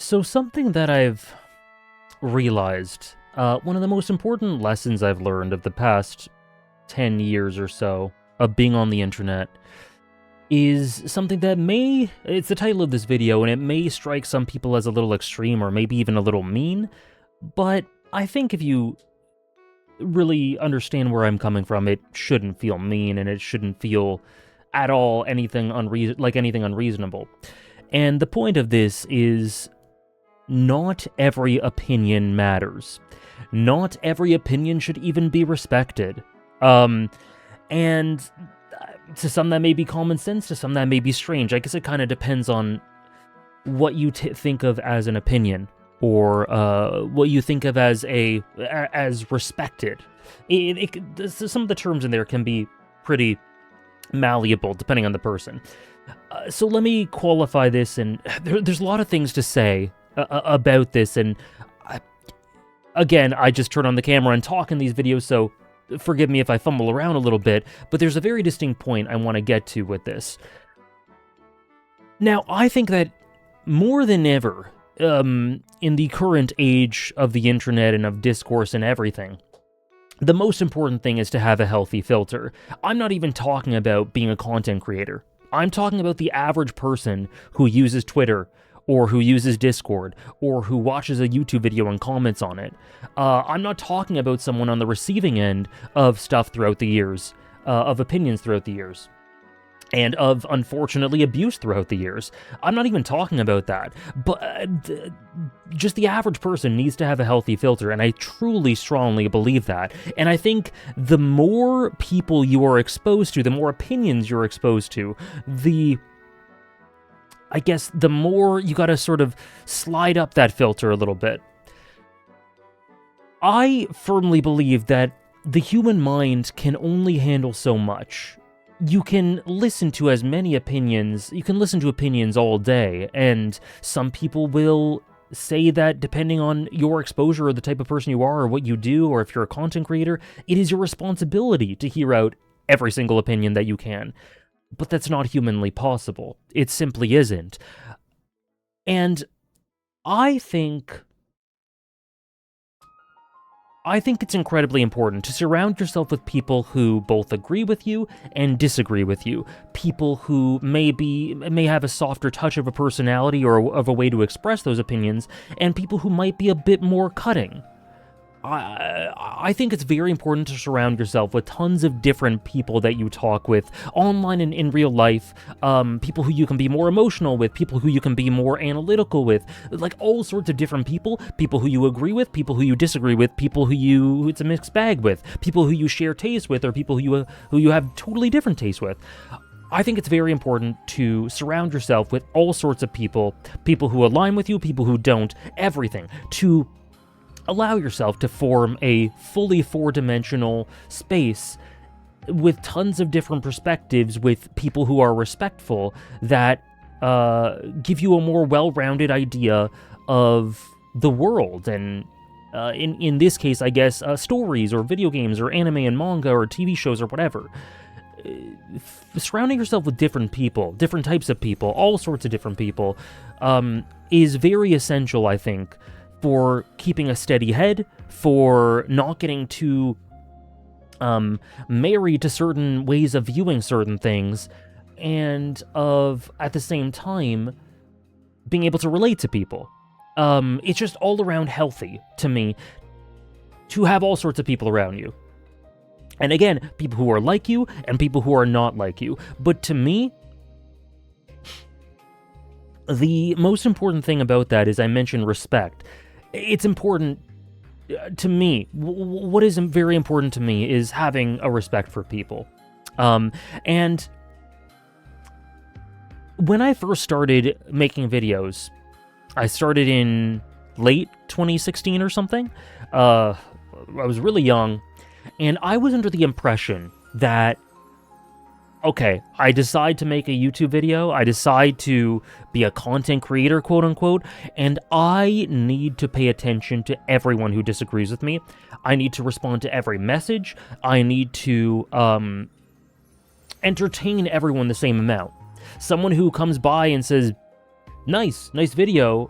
So something that I've realized, one of the most important lessons I've learned of the past 10 years or so of being on the internet is something that it's the title of this video, and it may strike some people as a little extreme or maybe even a little mean, but I think if you really understand where I'm coming from, it shouldn't feel mean and it shouldn't feel at all anything unreasonable. And the point of this is not every opinion matters. Not every opinion should even be respected. And to some that may be common sense, to some that may be strange. I guess it kind of depends on what you think of as an opinion, or what you think of as respected. Some of the terms in there can be pretty malleable depending on the person. So let me qualify this, and there's a lot of things to say about this, and again, I just turn on the camera and talk in these videos, so forgive me if I fumble around a little bit, but there's a very distinct point I want to get to with this. Now, I think that more than ever, in the current age of the internet and of discourse and everything, the most important thing is to have a healthy filter. I'm not even talking about being a content creator. I'm talking about the average person who uses Twitter, or who uses Discord, or who watches a YouTube video and comments on it. I'm not talking about someone on the receiving end of stuff throughout the years, of opinions throughout the years, and of, unfortunately, abuse throughout the years. I'm not even talking about that, but just the average person needs to have a healthy filter, and I truly, strongly believe that. And I think the more people you are exposed to, the more opinions you're exposed to, the more you gotta sort of slide up that filter a little bit. I firmly believe that the human mind can only handle so much. You can listen to as many opinions, you can listen to opinions all day, and some people will say that depending on your exposure or the type of person you are or what you do, or if you're a content creator, it is your responsibility to hear out every single opinion that you can. But that's not humanly possible. It simply isn't. And I think it's incredibly important to surround yourself with people who both agree with you and disagree with you. People who may have a softer touch of a personality or of a way to express those opinions, and people who might be a bit more cutting. I think it's very important to surround yourself with tons of different people that you talk with, online and in real life, people who you can be more emotional with, people who you can be more analytical with, like all sorts of different people who you agree with, people who you disagree with, people who it's a mixed bag with, people who you share tastes with, or people who you have totally different tastes with. I think it's very important to surround yourself with all sorts of people who align with you, people who don't, everything, to allow yourself to form a fully four-dimensional space with tons of different perspectives, with people who are respectful, that give you a more well-rounded idea of the world, and in this case, I guess, stories or video games or anime and manga or TV shows or whatever. Surrounding yourself with different people, different types of people, all sorts of different people, is very essential, I think, for keeping a steady head, for not getting too married to certain ways of viewing certain things, and of, at the same time, being able to relate to people. It's just all around healthy, to me, to have all sorts of people around you. And again, people who are like you, and people who are not like you. But to me, the most important thing about that is, I mentioned respect. It's important to me. What is very important to me is having a respect for people. And when I first started making videos, I started in late 2016 or something. I was really young, and I was under the impression that, okay, I decide to make a YouTube video, I decide to be a content creator, quote unquote, and I need to pay attention to everyone who disagrees with me. I need to respond to every message. I need to entertain everyone the same amount. Someone who comes by and says, nice video,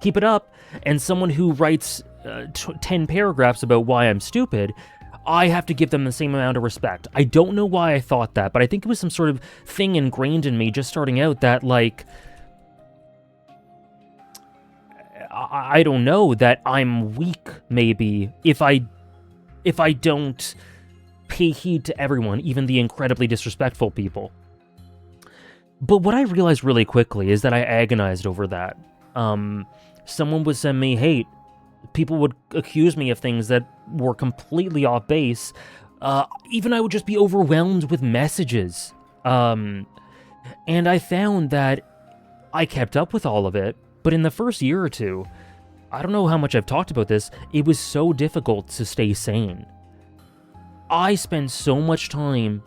keep it up. And someone who writes 10 paragraphs about why I'm stupid, I have to give them the same amount of respect. I don't know why I thought that, but I think it was some sort of thing ingrained in me just starting out that, like, I don't know, that I'm weak, maybe, if I don't pay heed to everyone, even the incredibly disrespectful people. But what I realized really quickly is that I agonized over that. Someone would send me hate. People would accuse me of things that were completely off base. Even I would just be overwhelmed with messages. And I found that I kept up with all of it, but in the first year or two, I don't know how much I've talked about this, it was so difficult to stay sane. I spent so much time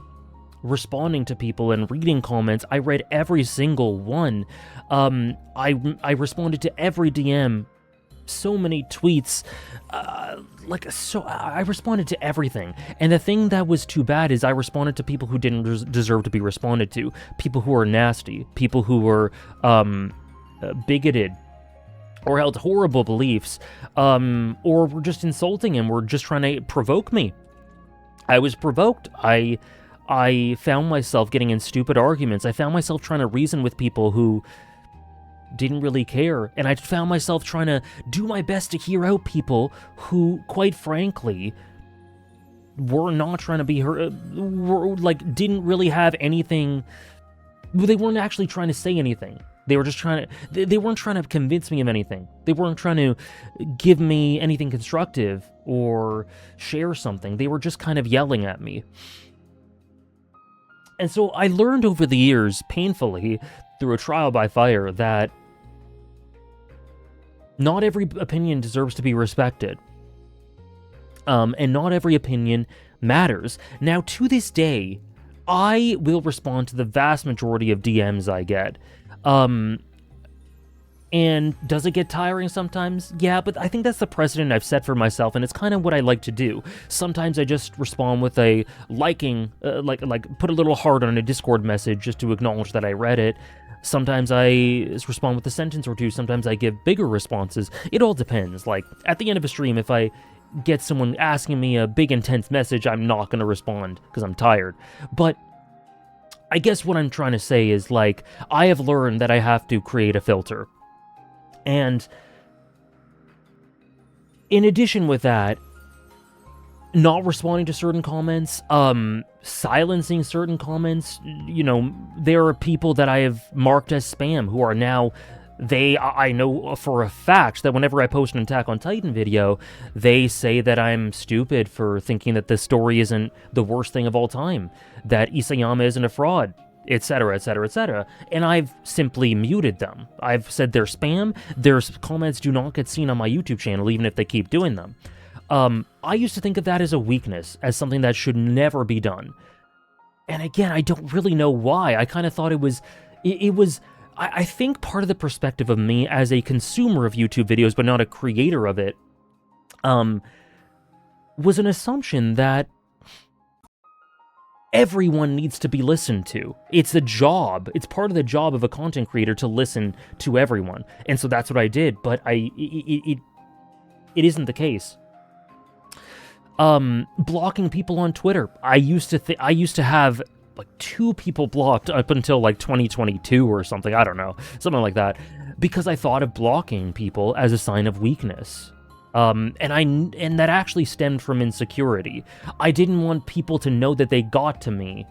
responding to people and reading comments. I read every single one. I responded to every DM, so many tweets, I responded to everything. And the thing that was too bad is I responded to people who didn't deserve to be responded to, people who were nasty, people who were bigoted, or held horrible beliefs, or were just insulting and were just trying to provoke me. I was provoked. I found myself getting in stupid arguments. I found myself trying to reason with people who didn't really care. And I found myself trying to do my best to hear out people who, quite frankly, were not trying to be heard, didn't really have anything. They weren't actually trying to say anything. They were just trying to, they weren't trying to convince me of anything. They weren't trying to give me anything constructive or share something. They were just kind of yelling at me. And so I learned over the years, painfully, through a trial by fire, that not every opinion deserves to be respected. And not every opinion matters. Now, to this day, I will respond to the vast majority of DMs I get. And does it get tiring sometimes? Yeah, but I think that's the precedent I've set for myself, and it's kind of what I like to do. Sometimes I just respond with a liking, put a little heart on a Discord message just to acknowledge that I read it. Sometimes I respond with a sentence or two. Sometimes I give bigger responses. It all depends. Like, at the end of a stream, if I get someone asking me a big, intense message, I'm not going to respond because I'm tired. But I guess what I'm trying to say is, like, I have learned that I have to create a filter. And in addition with that, not responding to certain comments, silencing certain comments, you know, there are people that I have marked as spam who are now, I know for a fact that whenever I post an Attack on Titan video, they say that I'm stupid for thinking that this story isn't the worst thing of all time, that Isayama isn't a fraud, etc., etc., etc. And I've simply muted them. I've said they're spam. Their comments do not get seen on my YouTube channel, even if they keep doing them. I used to think of that as a weakness, as something that should never be done. And again, I don't really know why. I kind of thought it was... I think part of the perspective of me as a consumer of YouTube videos, but not a creator of it, was an assumption that everyone needs to be listened to. It's a job. It's part of the job of a content creator to listen to everyone. And so that's what I did, but it isn't the case. Blocking people on Twitter. I used to have like 2 people blocked up until like 2022 or something. I don't know. Something like that. Because I thought of blocking people as a sign of weakness. And that actually stemmed from insecurity. I didn't want people to know that they got to me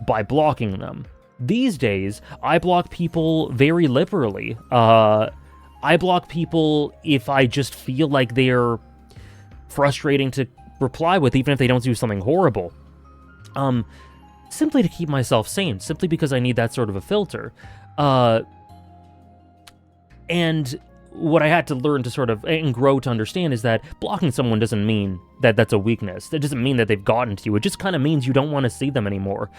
by blocking them. These days, I block people very liberally. I block people if I just feel like they're frustrating to reply with, even if they don't do something horrible. Simply to keep myself sane, simply because I need that sort of a filter. And what I had to learn to sort of, and grow to understand, is that blocking someone doesn't mean that that's a weakness. That doesn't mean that they've gotten to you. It just kind of means you don't want to see them anymore,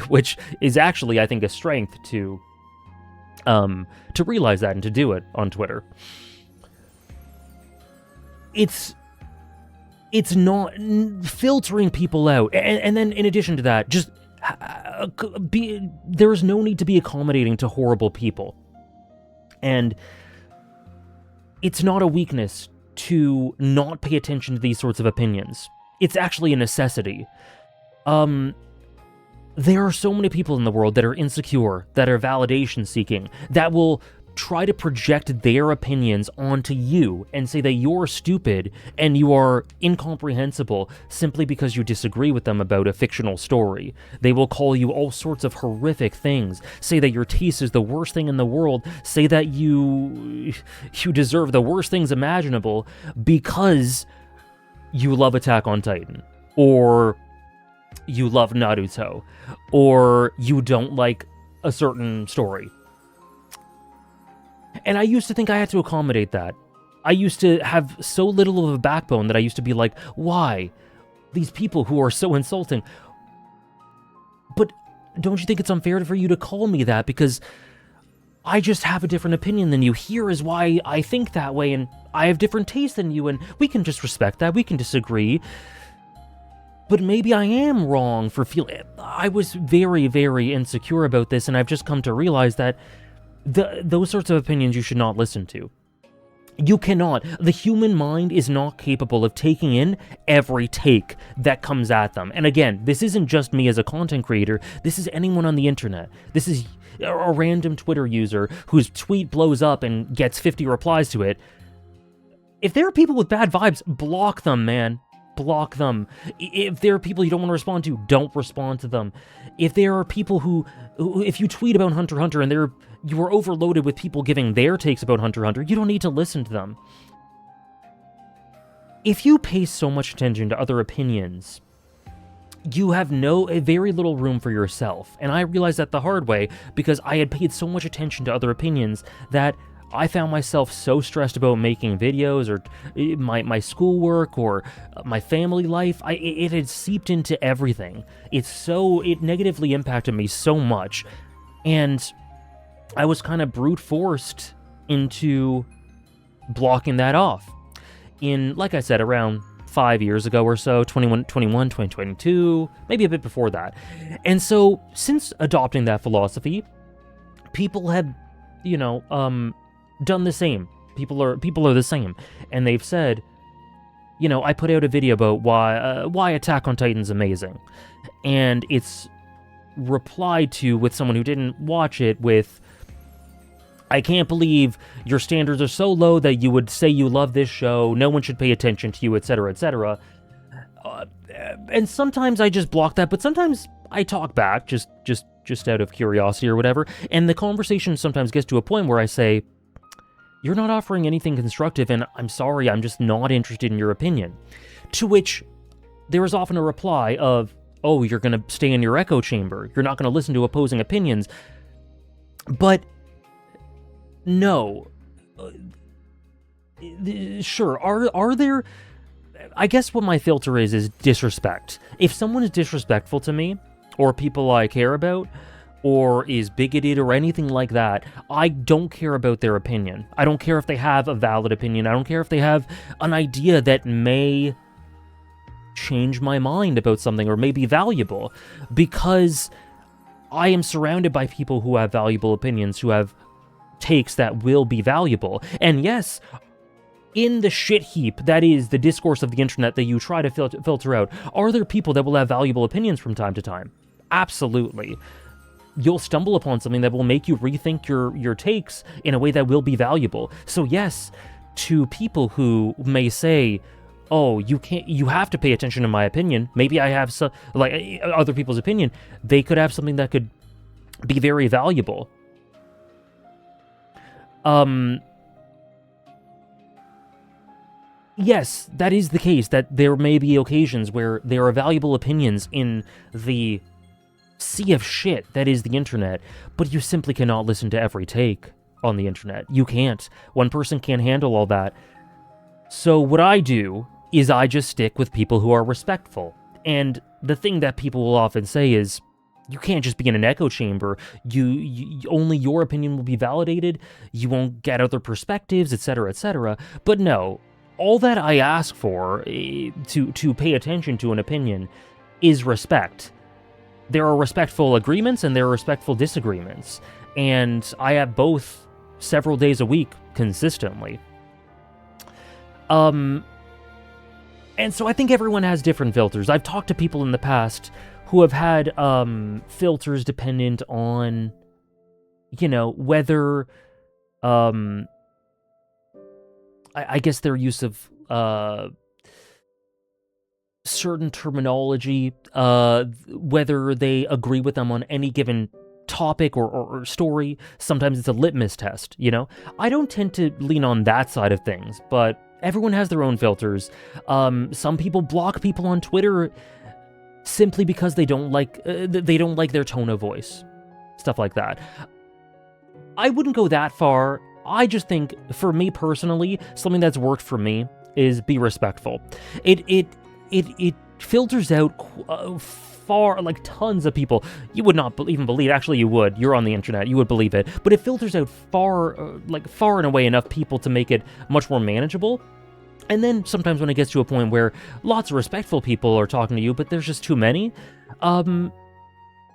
which is actually, I think, a strength to realize that and to do it on Twitter. It's not filtering people out. And then in addition to that, just There's no need to be accommodating to horrible people. And it's not a weakness to not pay attention to these sorts of opinions. It's actually a necessity. There are so many people in the world that are insecure, that are validation seeking, that will try to project their opinions onto you and say that you're stupid and you are incomprehensible simply because you disagree with them about a fictional story. They will call you all sorts of horrific things, say that your taste is the worst thing in the world, say that you deserve the worst things imaginable because you love Attack on Titan, or you love Naruto, or you don't like a certain story. And I used to think I had to accommodate that. I used to have so little of a backbone that I used to be like, why? These people who are so insulting. But don't you think it's unfair for you to call me that because I just have a different opinion than you? Here is why I think that way, and I have different tastes than you, and we can just respect that. We can disagree. But maybe I am wrong for feeling... I was very, very insecure about this, and I've just come to realize that those sorts of opinions you should not listen to. You cannot. The human mind is not capable of taking in every take that comes at them. And again, this isn't just me as a content creator. This is anyone on the internet. This is a random Twitter user whose tweet blows up and gets 50 replies to it. If there are people with bad vibes, block them, man. Block them. If there are people you don't want to respond to, don't respond to them. If there are people who if you tweet about Hunter x Hunter and you are overloaded with people giving their takes about Hunter x Hunter, you don't need to listen to them. If you pay so much attention to other opinions, you have very little room for yourself. And I realized that the hard way because I had paid so much attention to other opinions that I found myself so stressed about making videos or my schoolwork or my family life. It had seeped into everything. It negatively impacted me so much. And I was kind of brute forced into blocking that off. Like I said, around 5 years ago or so, 2022, maybe a bit before that. And so since adopting that philosophy, people have, done the same. People are the same, and they've said, I put out a video about why Attack on Titan's amazing, and it's replied to with someone who didn't watch it with, I can't believe your standards are so low that you would say you love this show, no one should pay attention to you, etc., etc. And sometimes I just block that, but sometimes I talk back just out of curiosity or whatever, and the conversation sometimes gets to a point where I say, you're not offering anything constructive, and I'm sorry, I'm just not interested in your opinion. To which there is often a reply of, oh, you're going to stay in your echo chamber. You're not going to listen to opposing opinions. But no. Sure, are there... I guess what my filter is disrespect. If someone is disrespectful to me, or people I care about, or is bigoted or anything like that, I don't care about their opinion. I don't care if they have a valid opinion. I don't care if they have an idea that may change my mind about something or may be valuable, because I am surrounded by people who have valuable opinions, who have takes that will be valuable. And yes, in the shit heap that is the discourse of the internet that you try to filter out, are there people that will have valuable opinions from time to time? Absolutely. You'll stumble upon something that will make you rethink your takes in a way that will be valuable. So yes, to people who may say, oh, you have to pay attention to my opinion. Maybe I have other people's opinion. They could have something that could be very valuable. Yes, that is the case, that there may be occasions where there are valuable opinions in the sea of shit that is the internet, but you simply cannot listen to every take on the internet. You can't. One person can't handle all that. So what I do is I just stick with people who are respectful. And the thing that people will often say is, you can't just be in an echo chamber. You only your opinion will be validated. You won't get other perspectives, etc., etc. But no, all that I ask for to pay attention to an opinion is respect. there are respectful agreements and there are respectful disagreements. And I have both several days a week consistently. And so I think everyone has different filters. I've talked to people in the past who have had filters dependent on, whether, I guess their use of certain terminology, whether they agree with them on any given topic or story. Sometimes it's a litmus test, I don't tend to lean on that side of things, but everyone has their own filters. Some people block people on Twitter simply because they don't like their tone of voice, stuff like that. I wouldn't go that far. I just think, for me personally, something that's worked for me is be respectful. It filters out far, like tons of people. You would not even believe. Actually, you would. You're on the internet. You would believe it. But it filters out far and away enough people to make it much more manageable. And then sometimes when it gets to a point where lots of respectful people are talking to you, but there's just too many,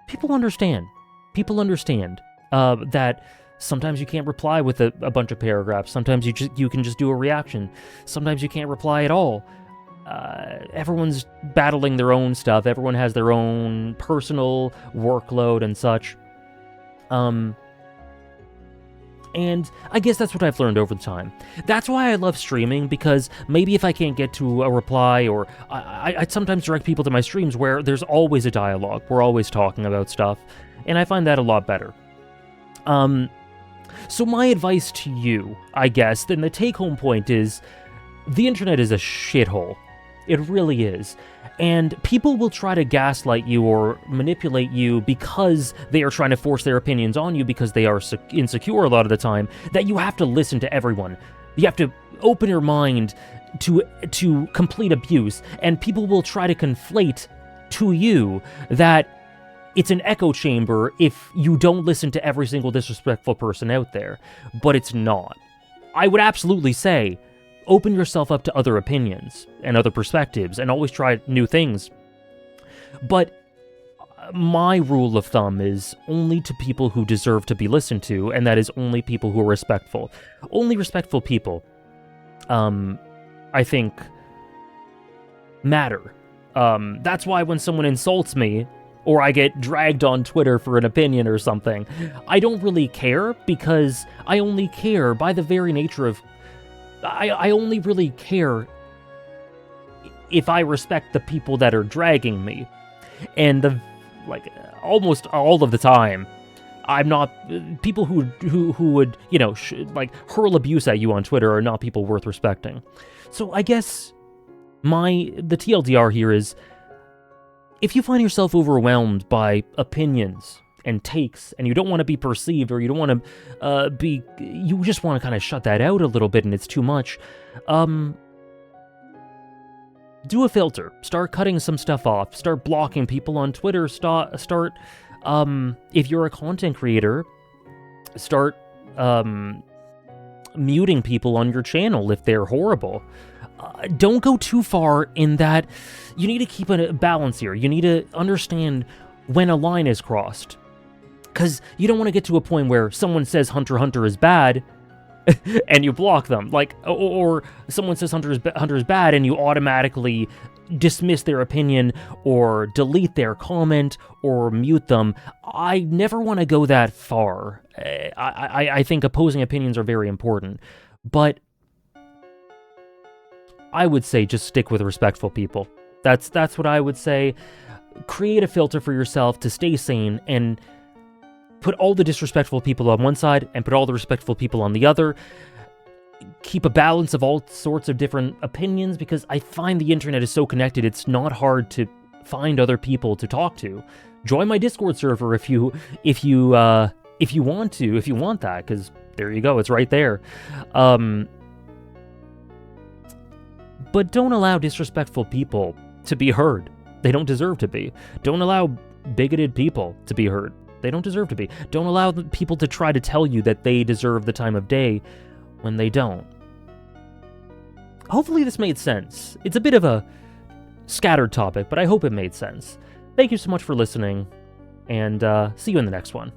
people understand. People understand that sometimes you can't reply with a bunch of paragraphs. Sometimes you can just do a reaction. Sometimes you can't reply at all. Everyone's battling their own stuff. Everyone has their own personal workload and such. And I guess that's what I've learned over the time. That's why I love streaming, because maybe if I can't get to a reply, or I sometimes direct people to my streams where there's always a dialogue. We're always talking about stuff, and I find that a lot better. So my advice to you, I guess, then the take-home point is, the internet is a shithole. It really is. And people will try to gaslight you or manipulate you because they are trying to force their opinions on you, because they are insecure a lot of the time, that you have to listen to everyone. You have to open your mind to complete abuse, and people will try to conflate to you that it's an echo chamber if you don't listen to every single disrespectful person out there. But it's not. I would absolutely say, open yourself up to other opinions and other perspectives, and always try new things. But my rule of thumb is only to people who deserve to be listened to, and that is only people who are respectful. Only respectful people, I think, matter. That's why when someone insults me, or I get dragged on Twitter for an opinion or something, I don't really care, because I only care by the very nature of... I only really care if I respect the people that are dragging me. And almost all of the time, I'm not... People who would, hurl abuse at you on Twitter are not people worth respecting. So I guess the TLDR here is, if you find yourself overwhelmed by opinions and takes, and you don't want to be perceived, or you don't want to you just want to kind of shut that out a little bit and it's too much, do a filter. Start cutting some stuff off. Start blocking people on Twitter. Start if you're a content creator, start muting people on your channel if they're horrible. Don't go too far in that. You need to keep a balance here. You need to understand when a line is crossed. Because you don't want to get to a point where someone says Hunter x Hunter is bad, and you block them. Or someone says Hunter is bad, and you automatically dismiss their opinion, or delete their comment, or mute them. I never want to go that far. I think opposing opinions are very important. But I would say just stick with respectful people. That's what I would say. Create a filter for yourself to stay sane, and put all the disrespectful people on one side and put all the respectful people on the other. Keep a balance of all sorts of different opinions, because I find the internet is so connected, it's not hard to find other people to talk to. Join my Discord server if you want that, because there you go, it's right there. But don't allow disrespectful people to be heard. They don't deserve to be. Don't allow bigoted people to be heard. They don't deserve to be. Don't allow people to try to tell you that they deserve the time of day when they don't. Hopefully this made sense. It's a bit of a scattered topic, but I hope it made sense. Thank you so much for listening. and see you in the next one.